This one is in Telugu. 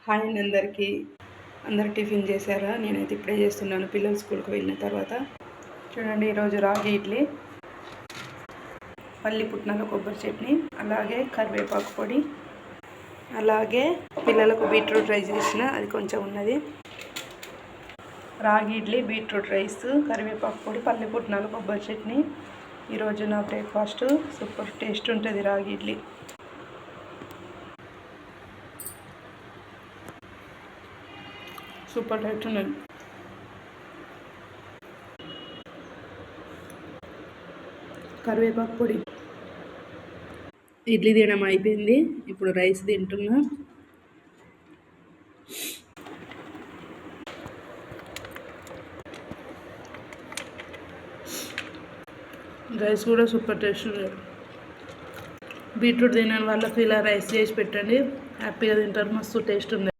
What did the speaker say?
హాయ్ అండి అందరికీ. అందరు టిఫిన్ చేశారా? నేనైతే ఇప్పుడే చేస్తున్నాను పిల్లలు స్కూల్కి వెళ్ళిన తర్వాత. చూడండి, ఈరోజు రాగి ఇడ్లీ, పల్లి పుట్నాల కొబ్బరి చట్నీ, అలాగే కరివేపాకు పొడి, అలాగే పిల్లలకు బీట్రూట్ రైస్ చేసిన అది కొంచెం ఉన్నది. రాగి ఇడ్లీ, బీట్రూట్ రైస్, కరివేపాకు పొడి, పల్లి పుట్నాల కొబ్బరి చట్నీ. ఈరోజు నా బ్రేక్ఫాస్ట్ సూపర్ టేస్ట్ ఉంటుంది రాగి ఇడ్లీ. సూపర్ టేస్ట్ ఉన్నది. కరివేపాకు పొడి. ఇడ్లీ తినడం అయిపోయింది, ఇప్పుడు రైస్ తింటున్నా. రైస్ కూడా సూపర్ టేస్ట్ ఉంది. బీట్రూట్ తినని వాళ్ళకి ఇలా రైస్ చేసి పెట్టండి, హ్యాపీగా తింటారు. మస్తు టేస్ట్ ఉంది.